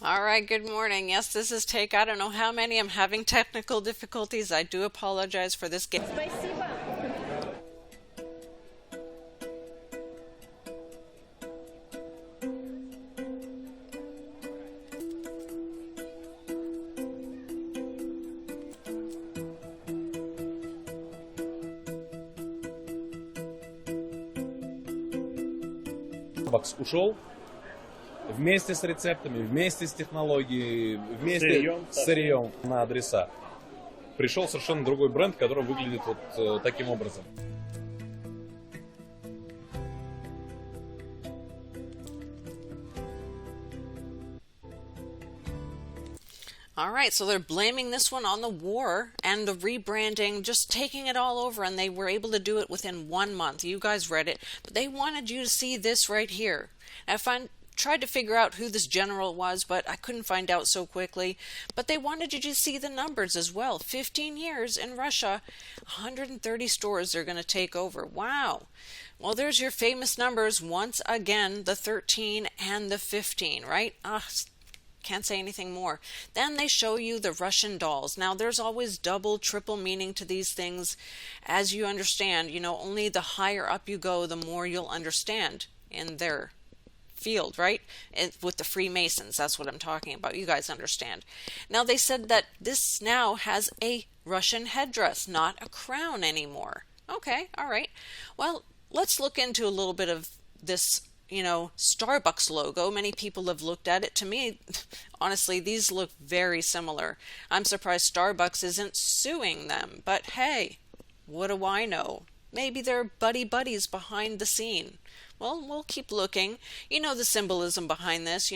All right, good morning. Yes, this is Take. I don't know how many. I'm having technical difficulties. I do apologize for this game. Спасибо. Starbucks ушел вместе с рецептами, вместе с технологией, вместе с сырьем на адреса. Пришел совершенно другой бренд, который выглядит вот таким образом. All right, so they're blaming this one on the war and the rebranding, just taking it all over, and they were able to do it within 1 month. You guys read it, but they wanted you to see this right here. I tried to figure out who this general was, but I couldn't find out so quickly. But they wanted you to see the numbers as well. 15 years in Russia, 130 stores they're going to take over. Wow. Well, there's your famous numbers once again, the 13 and the 15, right? Can't say anything more. Then they show you the Russian dolls. Now, there's always double, triple meaning to these things. As you understand, only the higher up you go, the more you'll understand in their field, right? With the Freemasons, that's what I'm talking about. You guys understand. Now, they said that this now has a Russian headdress, not a crown anymore. Okay, all right. Well, let's look into a little bit of this Starbucks logo. Many people have looked at it. To me, honestly, these look very similar. I'm surprised Starbucks isn't suing them, but hey, what do I know? Maybe they're buddies behind the scene. Well, we'll keep looking. The symbolism behind this,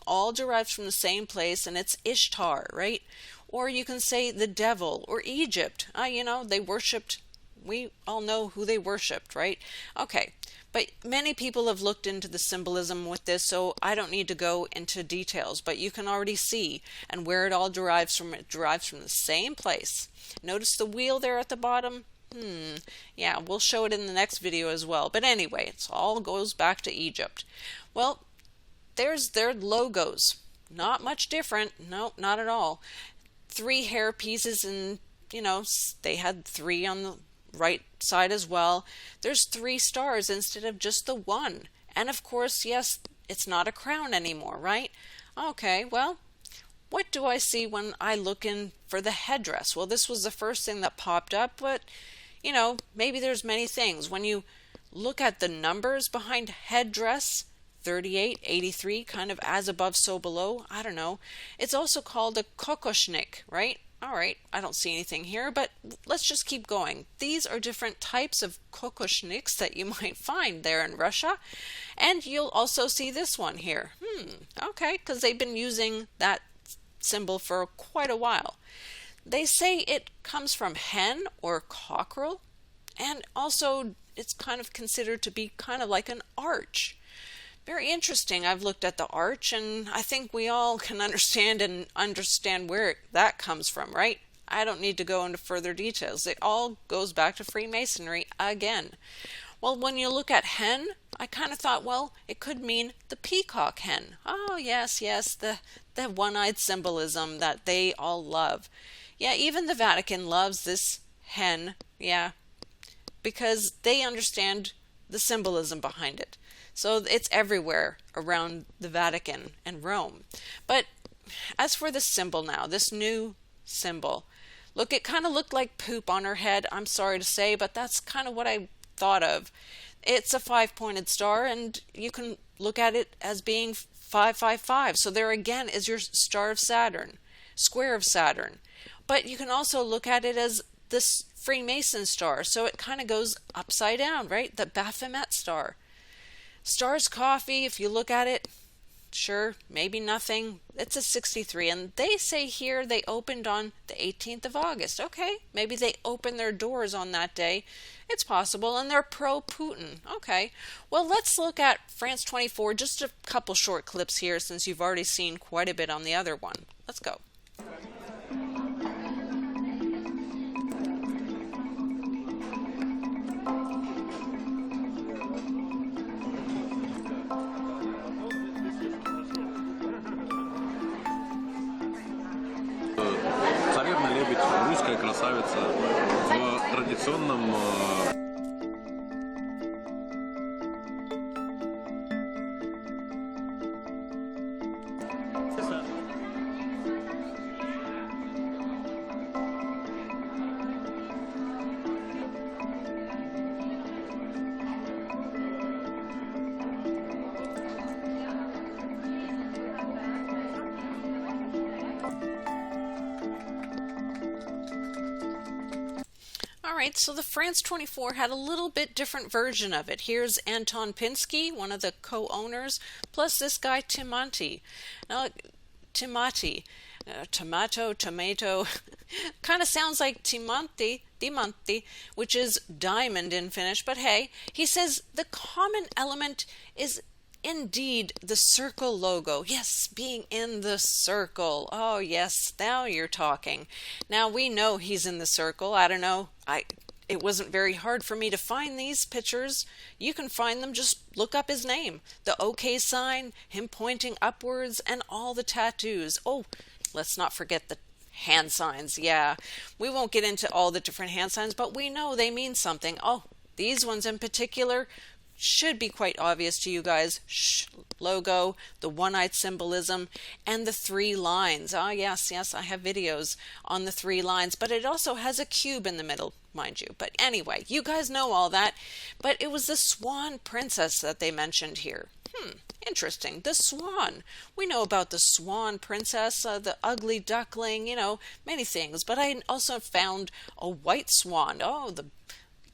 all derives from the same place, and it's Ishtar, right? Or you can say the devil or Egypt. They worshipped, we all know who they worshipped, right? Okay. But many people have looked into the symbolism with this, so I don't need to go into details, but you can already see and where it all derives from. It derives from the same place. Notice the wheel there at the bottom? Yeah, we'll show it in the next video as well. But anyway, it all goes back to Egypt. Well, there's their logos. Not much different. No, not at all. 3 hair pieces, and, they had 3 on the right side as well. There's 3 stars instead of just the 1. And of course, yes, it's not a crown anymore, right? Okay, well, what do I see when I look in for the headdress? Well, this was the first thing that popped up, but maybe there's many things. When you look at the numbers behind headdress, 38, 83, kind of as above, so below, I don't know. It's also called a kokoshnik, right? All right, I don't see anything here, but let's just keep going. These are different types of kokoshniks that you might find there in Russia. And you'll also see this one here. Okay, because they've been using that symbol for quite a while. They say it comes from hen or cockerel, and also it's kind of considered to be kind of like an arch. Very interesting. I've looked at the arch, and I think we all can understand where that comes from, right? I don't need to go into further details. It all goes back to Freemasonry again. Well, when you look at hen, I kind of thought, well, it could mean the peacock hen. Oh, yes, the one-eyed symbolism that they all love. Yeah, even the Vatican loves this hen, yeah, because they understand the symbolism behind it. So it's everywhere around the Vatican and Rome. But as for the symbol now, this new symbol, look, it kind of looked like poop on her head. I'm sorry to say, but that's kind of what I thought of. It's a 5-pointed star, and you can look at it as being 555. So there again is your star of Saturn, square of Saturn. But you can also look at it as this Freemason star. So it kind of goes upside down, right? The Baphomet star. Stars Coffee, if you look at it, sure, maybe nothing. It's a 63, and they say here they opened on the 18th of August. Okay, maybe they opened their doors on that day. It's possible, and they're pro-Putin. Okay, well, let's look at France 24, just a couple short clips here since you've already seen quite a bit on the other one. Let's go. прославиться в традиционном All right, so the France 24 had a little bit different version of it. Here's Anton Pinsky, one of the co-owners, plus this guy Timati. Now, Timati, tomato, kind of sounds like diamanti, which is diamond in Finnish, but hey, he says the common element is indeed the circle logo. Yes, being in the circle. Oh yes, now you're talking. Now we know he's in the circle. I don't know. It wasn't very hard for me to find these pictures. You can find them, just look up his name. The OK sign, him pointing upwards, and all the tattoos. Oh, let's not forget the hand signs. Yeah, we won't get into all the different hand signs, but we know they mean something. Oh, these ones in particular should be quite obvious to you guys. Logo, the one-eyed symbolism, and the 3 lines. Ah, yes, I have videos on the 3 lines, but it also has a cube in the middle, mind you. But anyway, you guys know all that. But it was the Swan Princess that they mentioned here. Interesting. The swan. We know about the Swan Princess, the ugly duckling, many things. But I also found a white swan. Oh, the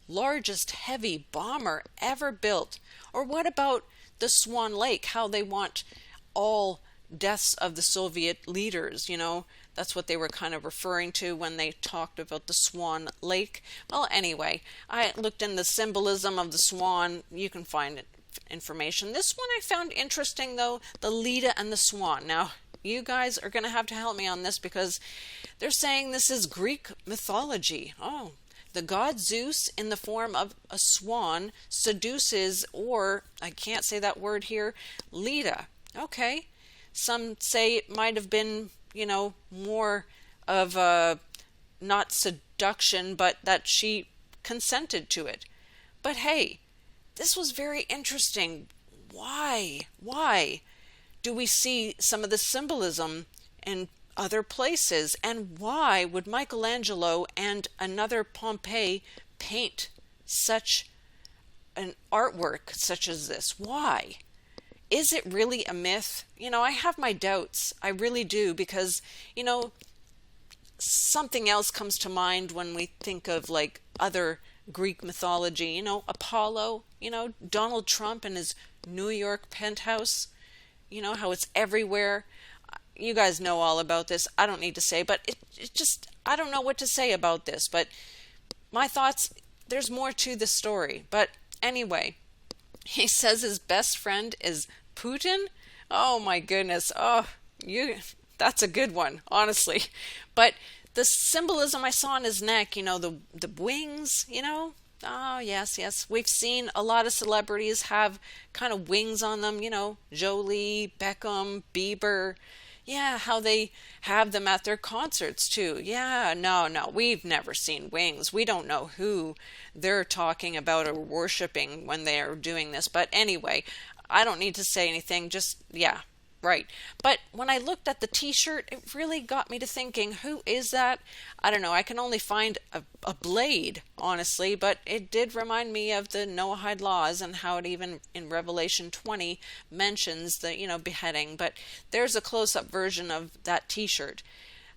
largest heavy bomber ever built. Or what about the Swan Lake, how they want all deaths of the Soviet leaders, that's what they were kind of referring to when they talked about the Swan Lake. Well, anyway, I looked in the symbolism of the swan. You can find information. This one I found interesting, though, the Leda and the swan. Now, you guys are going to have to help me on this because they're saying this is Greek mythology. Oh, the god Zeus, in the form of a swan, seduces, or, I can't say that word here, Leda. Okay. Some say it might have been, more of a, not seduction, but that she consented to it. But hey, this was very interesting. Why? Why do we see some of the symbolism in other places, and why would Michelangelo and another Pompey paint such an artwork such as this? Why? Is it really a myth? I have my doubts. I really do, because, something else comes to mind when we think of like other Greek mythology, Apollo, Donald Trump and his New York penthouse, how it's everywhere. You guys know all about this. I don't need to say, but it just, I don't know what to say about this. But my thoughts, there's more to the story. But anyway, he says his best friend is Putin. Oh my goodness. Oh, that's a good one, honestly. But the symbolism I saw on his neck, the wings, Oh, yes. We've seen a lot of celebrities have kind of wings on them, Jolie, Beckham, Bieber. Yeah, how they have them at their concerts too. Yeah, no, we've never seen wings. We don't know who they're talking about or worshiping when they are doing this. But anyway, I don't need to say anything. Just, yeah, right. But when I looked at the t-shirt, it really got me to thinking, who is that? I don't know. I can only find a blade, honestly, but it did remind me of the Noahide laws and how it even in Revelation 20 mentions the, beheading. But there's a close-up version of that t-shirt.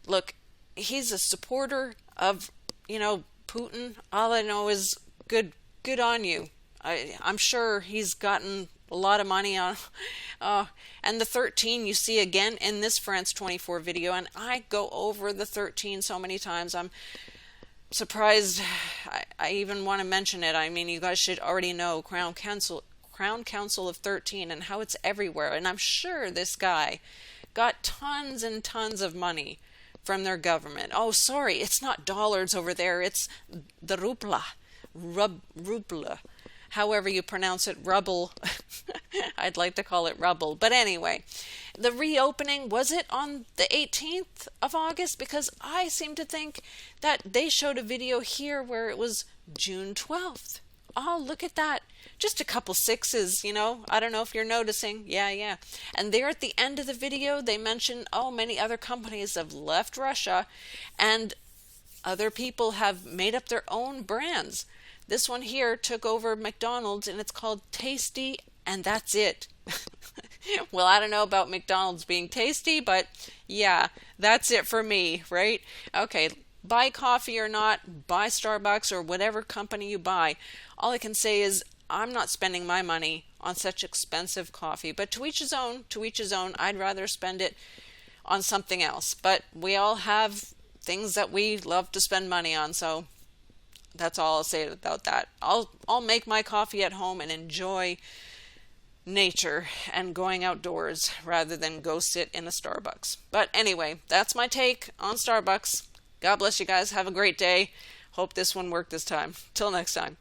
Look, he's a supporter of, Putin. All I know is good on you. I'm sure he's gotten a lot of money on. And the 13 you see again in this France 24 video, and I go over the 13 so many times. I'm surprised I even want to mention it. I mean, you guys should already know Crown Council of 13 and how it's everywhere. And I'm sure this guy got tons and tons of money from their government. Oh, sorry, it's not dollars over there. It's the rubla. However you pronounce it, rubble. I'd like to call it rubble. But anyway, the reopening, was it on the 18th of August? Because I seem to think that they showed a video here where it was June 12th. Oh, look at that. Just a couple sixes, you know. I don't know if you're noticing. Yeah. And there at the end of the video, they mention, oh, many other companies have left Russia and other people have made up their own brands. This one here took over McDonald's and it's called Tasty, and that's it. Well, I don't know about McDonald's being tasty, but yeah, that's it for me, right? Okay, buy coffee or not, buy Starbucks or whatever company you buy. All I can say is I'm not spending my money on such expensive coffee, but to each his own, to each his own. I'd rather spend it on something else. But we all have things that we love to spend money on, so that's all I'll say about that. I'll make my coffee at home and enjoy nature and going outdoors rather than go sit in a Starbucks. But anyway, that's my take on Starbucks. God bless you guys. Have a great day. Hope this one worked this time. Till next time.